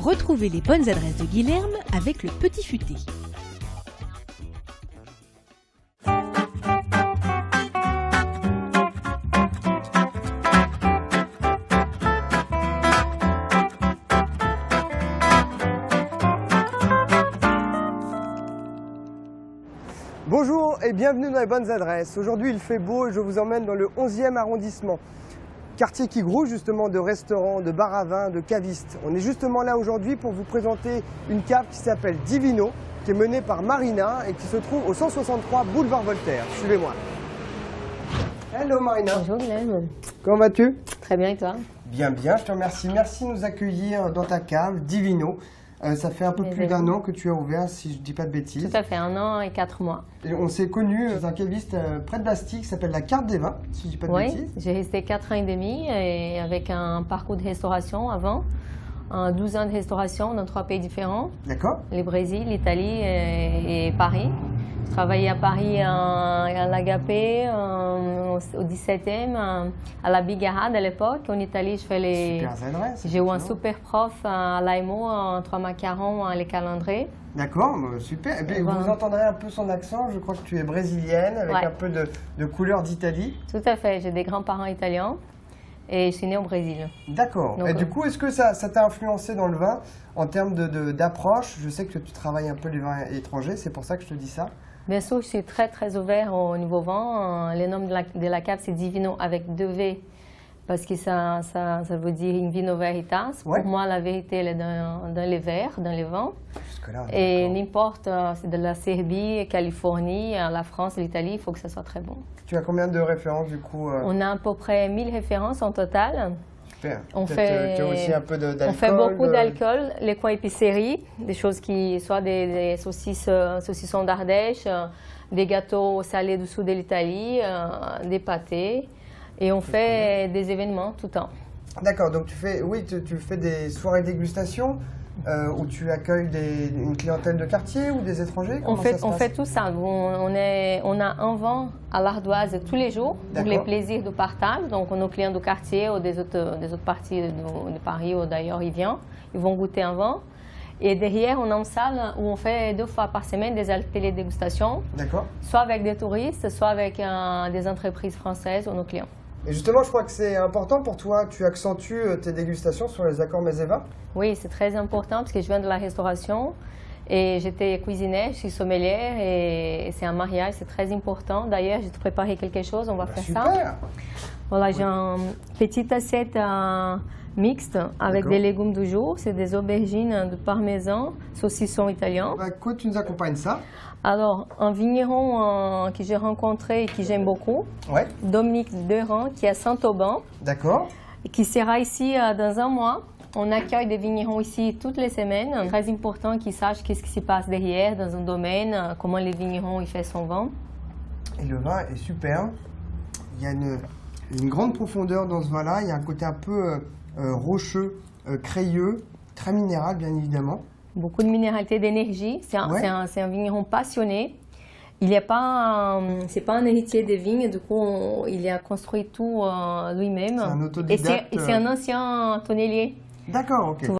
Retrouvez les bonnes adresses de Guilherme avec le Petit Futé. Bonjour et bienvenue dans les bonnes adresses. Aujourd'hui il fait beau et je vous emmène dans le 11e arrondissement. Quartier qui grouille justement de restaurants, de bars à vin, de cavistes. On est justement là aujourd'hui pour vous présenter une cave qui s'appelle Divino, qui est menée par Marina et qui se trouve au 163 boulevard Voltaire. Suivez-moi. Hello Marina. Bonjour Guilherme. Comment vas-tu? Très bien et toi? Bien, bien, je te remercie. Merci de nous accueillir dans ta cave Divino. Ça fait un peu plus d'1 an que tu as ouvert, si je ne dis pas de bêtises. Tout à fait, 1 an et 4 mois. Et on s'est connus dans un caviste près de Bastille qui s'appelle la Carte des Vins, si je ne dis pas de bêtises. Oui, j'ai resté 4 ans et demi et avec un parcours de restauration avant. 12 ans de restauration dans 3 pays différents. D'accord. Le Brésil, l'Italie et Paris. Je travaillais à Paris à l'Agapé, au 17e, à la Bigarade à l'époque. En Italie, je fais les... Super adresse. J'ai eu un super prof à l'AIMO, en 3 macarons, les calendrés. D'accord, super. Et puis, vous entendrez un peu son accent. Je crois que tu es brésilienne, avec un peu de couleur d'Italie. Tout à fait. J'ai des grands-parents italiens et je suis née au Brésil. D'accord. Et du coup, est-ce que ça t'a influencé dans le vin en termes d'approche? Je sais que tu travailles un peu les vins étrangers, c'est pour ça que je te dis ça. Bien sûr, je suis très très ouvert au niveau vin. Le nom de la cave, c'est Divino avec 2 V, parce que ça veut dire in vino veritas. Ouais. Pour moi, la vérité, elle est dans les verres, dans les vins. Jusque-là, et n'importe, c'est de la Serbie, Californie, la France, l'Italie, il faut que ça soit très bon. Tu as combien de références du coup On a à peu près 1000 références en total. Super. On tu as aussi un peu d'alcool. On fait beaucoup d'alcool, les coins épiceries, des choses qui soit des saucissons d'Ardèche, des gâteaux salés du sud de l'Italie, des pâtés. Et on fait des événements tout le temps. D'accord, donc tu fais des soirées dégustation où tu accueilles une clientèle de quartier ou des étrangers? On fait tout ça. On a un vin à l'ardoise tous les jours pour les plaisirs du partage. Donc nos clients du quartier ou des autres parties de Paris ou d'ailleurs ils vont goûter un vin. Et derrière, on a une salle où on fait 2 fois par semaine des ateliers de dégustation. D'accord. Soit avec des touristes, soit avec des entreprises françaises ou nos clients. Et justement, je crois que c'est important pour toi, tu accentues tes dégustations sur les accords mets et vins? Oui, c'est très important parce que je viens de la restauration et j'étais cuisinière, je suis sommelière et c'est un mariage, c'est très important. D'ailleurs, j'ai préparé quelque chose, on va faire super. ça. Voilà, j'ai une petite assiette mixte avec des légumes du jour, c'est des aubergines de parmesan, saucisson italien. Écoute, tu nous accompagnes ça? Alors, un vigneron que j'ai rencontré et que j'aime beaucoup, Dominique Deran, qui est à Saint-Auban. D'accord. Et qui sera ici dans 1 mois. On accueille des vignerons ici toutes les semaines. C'est très important qu'ils sachent qu'est-ce qui se passe derrière dans un domaine, comment les vignerons font son vin. Et le vin est superbe. Il y a une grande profondeur dans ce vin-là. Il y a un côté un peu rocheux, crayeux, très minéral bien évidemment. Beaucoup de minéralité, d'énergie. C'est un vigneron passionné. Il n'est pas, c'est pas un héritier des vignes, du coup il a construit tout lui-même. C'est un autodidacte. Et c'est un ancien tonnelier. D'accord, ok.